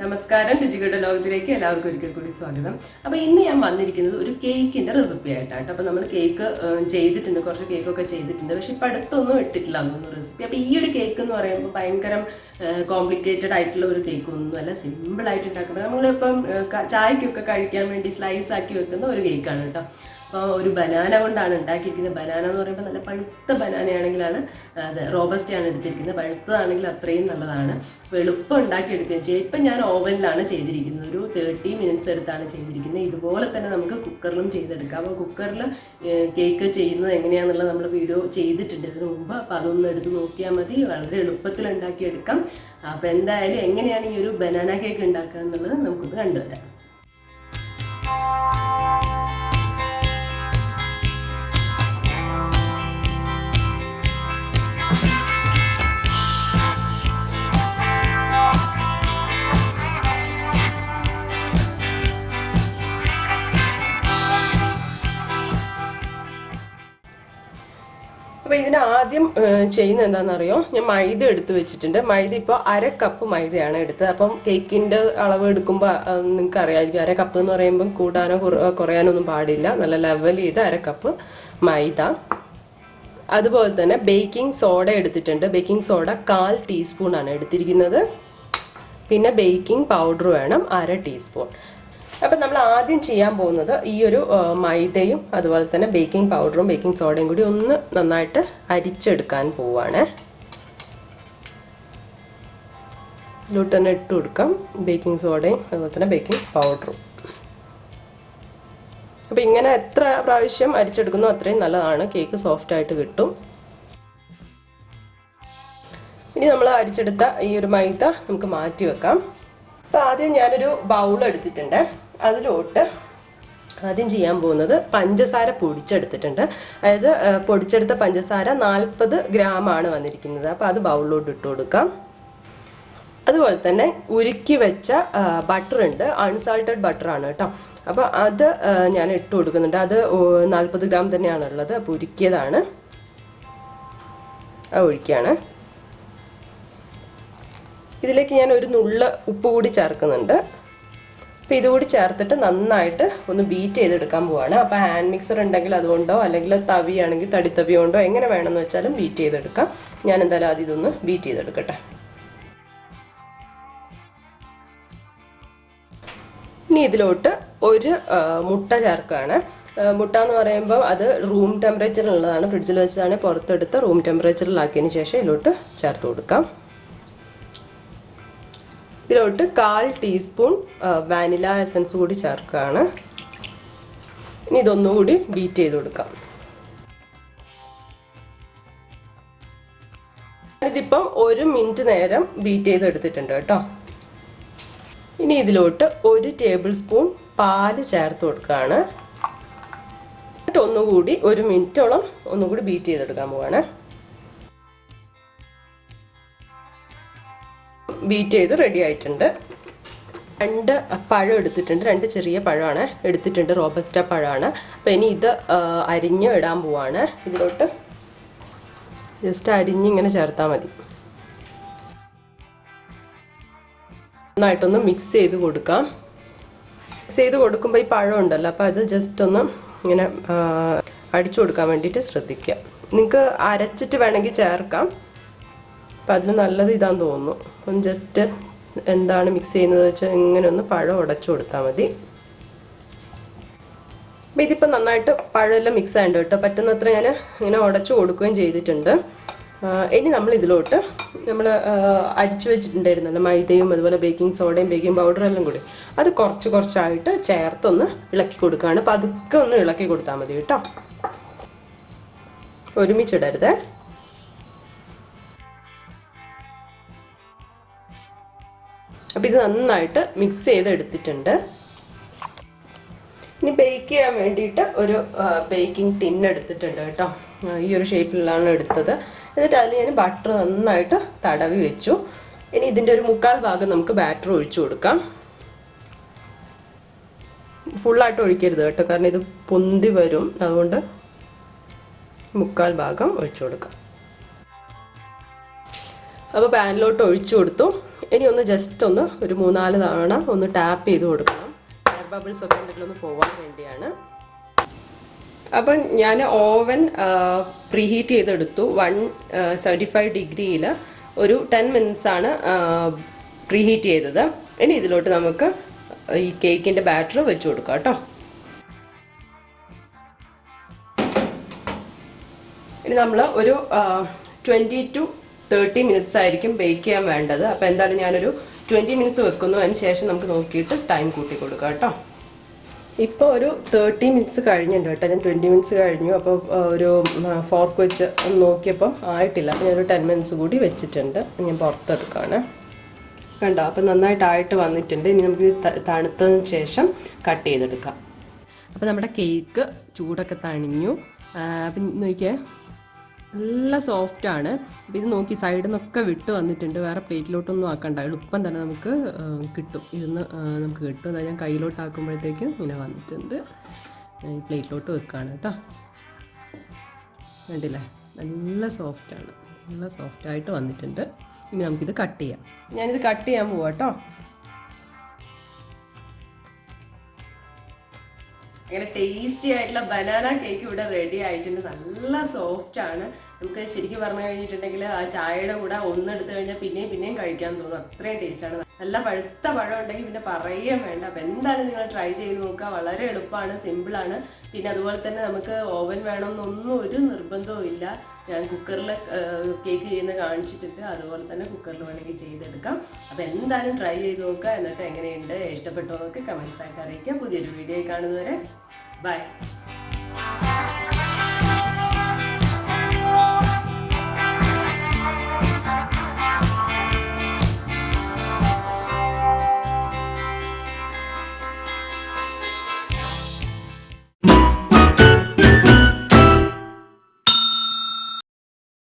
നമസ്കാരം രുചികളുടെ ലോകത്തിലേക്ക് എല്ലാവർക്കും ഒരിക്കൽ കൂടി സ്വാഗതം. അപ്പോൾ ഇന്ന് ഞാൻ വന്നിരിക്കുന്നത് ഒരു കേക്കിൻ്റെ റെസിപ്പി ആയിട്ടാണ്. അപ്പോൾ നമ്മൾ കേക്ക് ചെയ്തിട്ടുണ്ട്, കുറച്ച് കേക്കൊക്കെ ചെയ്തിട്ടുണ്ട്, പക്ഷേ ഇപ്പം അടുത്തൊന്നും ഇട്ടിട്ടില്ല എന്നൊന്നും റെസിപ്പി. അപ്പോൾ ഈ ഒരു കേക്ക് എന്ന് പറയുമ്പോൾ ഭയങ്കര കോംപ്ലിക്കേറ്റഡ് ആയിട്ടുള്ള ഒരു കേക്കൊന്നുമല്ല, സിമ്പിളായിട്ട് ഉണ്ടാക്കുമ്പോൾ നമ്മളിപ്പം ചായക്കൊക്കെ കഴിക്കാൻ വേണ്ടി സ്ലൈസ് ആക്കി വെക്കുന്ന ഒരു കേക്കാണ് കേട്ടോ. അപ്പോൾ ഒരു ബനാന കൊണ്ടാണ് ഉണ്ടാക്കിയിരിക്കുന്നത്. ബനാന എന്ന് പറയുമ്പോൾ നല്ല പഴുത്ത ബനാനയാണെങ്കിലാണ് അത് റോബസ്റ്റയാണ് എടുത്തിരിക്കുന്നത്. പഴുത്തതാണെങ്കിൽ അത്രയും നല്ലതാണ്. അപ്പോൾ എളുപ്പം ഉണ്ടാക്കിയെടുക്കുകയും ചെയ്യും. ഇപ്പം ഞാൻ ഓവനിലാണ് ചെയ്തിരിക്കുന്നത്, ഒരു 30 മിനിറ്റ്സ് എടുത്താണ് ചെയ്തിരിക്കുന്നത്. ഇതുപോലെ തന്നെ നമുക്ക് കുക്കറിലും ചെയ്തെടുക്കാം. അപ്പോൾ കുക്കറിൽ കേക്ക് ചെയ്യുന്നത് എങ്ങനെയാണെന്നുള്ളത് നമ്മൾ വീഡിയോ ചെയ്തിട്ടുണ്ട് ഇതിനു മുമ്പ്. അപ്പോൾ അതൊന്ന് എടുത്ത് നോക്കിയാൽ മതി, വളരെ എളുപ്പത്തിൽ ഉണ്ടാക്കിയെടുക്കാം. അപ്പോൾ എന്തായാലും എങ്ങനെയാണ് ഈ ഒരു ബനാന കേക്ക് ഉണ്ടാക്കുക എന്നുള്ളത് നമുക്കൊന്ന് കണ്ടുവരാം. അപ്പോൾ ഇതിന് ആദ്യം ചെയ്യുന്നത് എന്താണെന്നറിയോ, ഞാൻ മൈദ എടുത്ത് വെച്ചിട്ടുണ്ട്. മൈദ ഇപ്പോൾ 1/2 കപ്പ് മൈദയാണ് എടുത്തത്. അപ്പം കേക്കിൻ്റെ അളവ് എടുക്കുമ്പോൾ നിങ്ങൾക്ക് അറിയാമായിരിക്കും, 1/2 കപ്പ് എന്ന് പറയുമ്പം കൂടാനോ കുറയാനൊന്നും പാടില്ല. നല്ല ലെവൽ ചെയ്ത് 1/2 കപ്പ് മൈദ. അതുപോലെ തന്നെ ബേക്കിംഗ് സോഡ എടുത്തിട്ടുണ്ട്. ബേക്കിംഗ് സോഡ 1/4 ടീസ്പൂണാണ് എടുത്തിരിക്കുന്നത്. പിന്നെ ബേക്കിംഗ് പൗഡർ വേണം 1/2 ടീസ്പൂൺ. അപ്പം നമ്മൾ ആദ്യം ചെയ്യാൻ പോകുന്നത് ഈ ഒരു മൈദയും അതുപോലെ തന്നെ ബേക്കിംഗ് പൗഡറും ബേക്കിംഗ് സോഡയും കൂടി ഒന്ന് നന്നായിട്ട് അരിച്ചെടുക്കാൻ പോവുകയാണ്. ഇതിലോട്ട് തന്നെ ഇട്ട് കൊടുക്കാം ബേക്കിംഗ് സോഡയും അതുപോലെ തന്നെ ബേക്കിംഗ് പൗഡറും. അപ്പം ഇങ്ങനെ എത്ര പ്രാവശ്യം അരിച്ചെടുക്കുന്നോ അത്രയും നല്ലതാണ്, കേക്ക് സോഫ്റ്റായിട്ട് കിട്ടും. ഇനി നമ്മൾ അരിച്ചെടുത്ത ഈ ഒരു മൈദ നമുക്ക് മാറ്റി വെക്കാം. അപ്പോൾ ആദ്യം ഞാനൊരു ബൗൾ എടുത്തിട്ടുണ്ട്. അതിലോട്ട് ആദ്യം ചെയ്യാൻ പോകുന്നത് പഞ്ചസാര പൊടിച്ചെടുത്തിട്ടുണ്ട്. അതായത് പൊടിച്ചെടുത്ത പഞ്ചസാര 40 ഗ്രാമാണ് വന്നിരിക്കുന്നത്. അപ്പോൾ അത് ബൗളിലോട്ട് ഇട്ട് കൊടുക്കാം. അതുപോലെ തന്നെ ഉരുക്കി വെച്ച ബട്ടർ ഉണ്ട്, അൺസാൾട്ടഡ് ബട്ടറാണ് കേട്ടോ. അപ്പോൾ അത് ഞാൻ ഇട്ട് കൊടുക്കുന്നുണ്ട്. അത് 40 ഗ്രാം തന്നെയാണുള്ളത്. അപ്പോൾ ഉരുക്കിയതാണ്, അത് ഒഴിക്കുകയാണ്. ഇതിലേക്ക് ഞാൻ ഒരു നുള്ള ഉപ്പ് കൂടി ചേർക്കുന്നുണ്ട്. അപ്പോൾ ഇതുകൂടി ചേർത്തിട്ട് നന്നായിട്ട് ഒന്ന് ബീറ്റ് ചെയ്തെടുക്കാൻ പോവാണ്. അപ്പോൾ ഹാൻഡ് മിക്സർ ഉണ്ടെങ്കിൽ അതുകൊണ്ടോ അല്ലെങ്കിൽ തവിയാണെങ്കിൽ തടിത്തവി കൊണ്ടോ എങ്ങനെ വേണമെന്ന് വെച്ചാലും ബീറ്റ് ചെയ്തെടുക്കാം. ഞാൻ എന്തായാലും ആദ്യം ഇതൊന്ന് ബീറ്റ് ചെയ്തെടുക്കട്ടെ. ഇനി ഇതിലോട്ട് ഒരു മുട്ട ചേർക്കുകയാണ്. മുട്ട എന്ന് പറയുമ്പോൾ അത് റൂം ടെമ്പറേച്ചറിലുള്ളതാണ്, ഫ്രിഡ്ജിൽ വെച്ചാണ് പുറത്തെടുത്ത് റൂം ടെമ്പറേച്ചറിലാക്കിയതിന് ശേഷം ഇതിലോട്ട് ചേർത്ത് കൊടുക്കാം. ഇതിലോട്ട് 1/4 ടീസ്പൂൺ വാനില എസൻസ് കൂടി ചേർക്കുകയാണ്. ഇനി ഇതൊന്നുകൂടി ബീറ്റ് ചെയ്ത് കൊടുക്കാം. ഇതിപ്പം 1 മിനിറ്റ് നേരം ബീറ്റ് ചെയ്തെടുത്തിട്ടുണ്ട് കേട്ടോ. ഇനി ഇതിലോട്ട് 1 ടേബിൾ സ്പൂൺ പാല് ചേർത്ത് കൊടുക്കുകയാണ്. എന്നിട്ട് ഒന്നുകൂടി 1 മിനിറ്റോളം ഒന്നുകൂടി ബീറ്റ് ചെയ്തെടുക്കാൻ പോവാണ്. ബീറ്റ് ചെയ്ത് റെഡി ആയിട്ടുണ്ട്. 2 പഴം എടുത്തിട്ടുണ്ട്, 2 ചെറിയ പഴമാണ് എടുത്തിട്ടുണ്ട്, റോബസ്റ്റ പഴമാണ്. അപ്പോൾ ഇനി ഇത് അരിഞ്ഞ് ഇടാൻ പോവാണ്. ഇതിലോട്ട് ജസ്റ്റ് അരിഞ്ഞിങ്ങനെ ചേർത്താൽ മതി. നന്നായിട്ടൊന്ന് മിക്സ് ചെയ്ത് കൊടുക്കാം. മിക്സ് ചെയ്ത് കൊടുക്കുമ്പോൾ ഈ പഴം ഉണ്ടല്ലോ, അപ്പോൾ അത് ജസ്റ്റ് ഒന്ന് ഇങ്ങനെ അടിച്ചു കൊടുക്കാൻ വേണ്ടിയിട്ട് ശ്രദ്ധിക്കുക. നിങ്ങൾക്ക് അരച്ചിട്ട് വേണമെങ്കിൽ ചേർക്കാം. അപ്പം അതിന് നല്ലത് ഇതാന്ന് തോന്നുന്നു. ഒന്ന് ജസ്റ്റ് എന്താണ് മിക്സ് ചെയ്യുന്നത് വെച്ചാൽ ഇങ്ങനെ ഒന്ന് പഴം ഉടച്ചു കൊടുത്താൽ മതി. അപ്പം ഇതിപ്പോൾ നന്നായിട്ട് പഴമെല്ലാം മിക്സ് ആയിട്ട് കേട്ടോ, പറ്റുന്നത്ര ഞാൻ ഇങ്ങനെ ഉടച്ചു കൊടുക്കുകയും ചെയ്തിട്ടുണ്ട്. ഇനി നമ്മൾ ഇതിലോട്ട് നമ്മൾ അരിച്ചു വെച്ചിട്ടുണ്ടായിരുന്നല്ലോ മൈദയും അതുപോലെ ബേക്കിംഗ് സോഡയും ബേക്കിംഗ് പൗഡറും എല്ലാം കൂടി, അത് കുറച്ചായിട്ട് ചേർത്തൊന്ന് ഇളക്കി കൊടുക്കുകയാണ്. അപ്പം അതൊക്കെ ഒന്ന് ഇളക്കി കൊടുത്താൽ മതി കേട്ടോ, ഒരുമിച്ചിടരുത്. അപ്പോൾ ഇത് നന്നായിട്ട് മിക്സ് ചെയ്തെടുത്തിട്ടുണ്ട്. ഇനി ബേക്ക് ചെയ്യാൻ വേണ്ടിയിട്ട് ഒരു ബേക്കിംഗ് ടിൻ എടുത്തിട്ടുണ്ട് കേട്ടോ. ഈ ഒരു ഷേപ്പിലാണ് എടുത്തത്. എന്നിട്ട് അതിൽ ഞാൻ ബട്ടർ നന്നായിട്ട് തടവി വെച്ചു. ഇനി ഇതിൻ്റെ ഒരു 1/4 ഭാഗം നമുക്ക് ബാറ്റർ ഒഴിച്ചു കൊടുക്കാം. ഫുള്ളായിട്ട് ഒഴിക്കരുത് കേട്ടോ, കാരണം ഇത് പൊന്തി വരും. അതുകൊണ്ട് 1/4 ഭാഗം ഒഴിച്ചു കൊടുക്കാം. അപ്പോൾ പാനിലോട്ട് ഒഴിച്ചു കൊടുത്തു. ഇനി ഒന്ന് ജസ്റ്റ് ഒന്ന് ഒരു 3-4 തവണ ഒന്ന് ടാപ്പ് ചെയ്ത് കൊടുക്കണം. എയർ ബബിൾസ് ഒക്കെ എന്തെങ്കിലും ഒന്ന് പോകാൻ വേണ്ടിയാണ്. അപ്പം ഞാൻ ഓവൻ പ്രീഹീറ്റ് ചെയ്തെടുത്തു. 175 ഡിഗ്രിയിൽ ഒരു 10 മിനിറ്റ്സാണ് പ്രീഹീറ്റ് ചെയ്തത്. ഇനി ഇതിലോട്ട് നമുക്ക് ഈ കേക്കിൻ്റെ ബാറ്റർ വെച്ച് കൊടുക്കാം കേട്ടോ. ഇനി നമ്മൾ ഒരു 20 to 30 മിനിറ്റ്സ് ആയിരിക്കും ബേക്ക് ചെയ്യാൻ വേണ്ടത്. അപ്പോൾ എന്തായാലും ഞാനൊരു 20 മിനിറ്റ്സ് വെക്കുന്നു. അതിന് ശേഷം നമുക്ക് നോക്കിയിട്ട് ടൈം കൂട്ടി കൊടുക്കാം കേട്ടോ. ഇപ്പോൾ ഒരു 30 മിനിറ്റ്സ് കഴിഞ്ഞിട്ടുണ്ട് കേട്ടോ. ഞാൻ 20 മിനിറ്റ്സ് കഴിഞ്ഞു. അപ്പോൾ ഒരു ഫോർക്ക് വെച്ച് നോക്കിയപ്പോൾ ആയിട്ടില്ല. അപ്പോൾ ഞാനൊരു 10 മിനിറ്റ്സ് കൂടി വെച്ചിട്ടുണ്ട്. ഞാൻ പുറത്തെടുക്കുകയാണ്. കണ്ടോ, അപ്പോൾ നന്നായിട്ടായിട്ട് വന്നിട്ടുണ്ട്. ഇനി നമുക്ക് തണുത്തതിന് ശേഷം കട്ട് ചെയ്തെടുക്കാം. അപ്പോൾ നമ്മുടെ കേക്ക് ചൂടൊക്കെ തണിഞ്ഞു. അപ്പം നോക്കിയേ, നല്ല സോഫ്റ്റാണ്. അപ്പോൾ ഇത് നോക്കി സൈഡിൽ നിന്നൊക്കെ വിട്ട് വന്നിട്ടുണ്ട്. വേറെ പ്ലേറ്റിലോട്ടൊന്നും ആക്കണ്ട, എളുപ്പം തന്നെ നമുക്ക് കിട്ടും. ഇരുന്ന് നമുക്ക് കിട്ടും. അതായത് ഞാൻ കയ്യിലോട്ടാക്കുമ്പോഴത്തേക്കും ഇങ്ങനെ വന്നിട്ടുണ്ട്. ഞാൻ ഈ പ്ലേറ്റിലോട്ട് വെക്കുകയാണ് കേട്ടോ. കണ്ടില്ലേ, നല്ല സോഫ്റ്റാണ്, നല്ല സോഫ്റ്റായിട്ട് വന്നിട്ടുണ്ട്. ഇനി നമുക്കിത് കട്ട് ചെയ്യാം. ഞാനിത് കട്ട് ചെയ്യാൻ പോവാം കേട്ടോ. അങ്ങനെ ടേസ്റ്റി ആയിട്ടുള്ള ബനാന കേക്ക് ഇവിടെ റെഡി ആയിട്ടുണ്ട്. നല്ല സോഫ്റ്റാണ്. നമുക്ക് ശരിക്കും പറഞ്ഞു കഴിഞ്ഞിട്ടുണ്ടെങ്കിൽ ആ ചായയുടെ കൂടെ ഒന്നെടുത്ത് കഴിഞ്ഞാൽ പിന്നെയും കഴിക്കാൻ തോന്നും. അത്രയും ടേസ്റ്റാണ്. നല്ല പഴുത്ത പഴം ഉണ്ടെങ്കിൽ പിന്നെ പറയുകയും വേണ്ട. അപ്പോൾ എന്തായാലും നിങ്ങൾ ട്രൈ ചെയ്ത് നോക്കുക. വളരെ എളുപ്പമാണ്, സിമ്പിളാണ്. പിന്നെ അതുപോലെ തന്നെ നമുക്ക് ഓവൻ വേണമെന്നൊന്നും ഒരു നിർബന്ധവും ഇല്ല. ഞാൻ കുക്കറിൽ കേക്ക് ചെയ്യുന്ന കാണിച്ചിട്ടുണ്ട്. അതുപോലെ തന്നെ കുക്കറിൽ വേണമെങ്കിൽ ചെയ്തെടുക്കാം. അപ്പോൾ എന്തായാലും ട്രൈ ചെയ്ത് നോക്കുക. എന്നിട്ട് എങ്ങനെയുണ്ട്, ഇഷ്ടപ്പെട്ടോ എന്നൊക്കെ കമൻസ് ആയിട്ട് അറിയിക്കുക. പുതിയൊരു വീഡിയോ കാണുന്നവരെ ബൈ.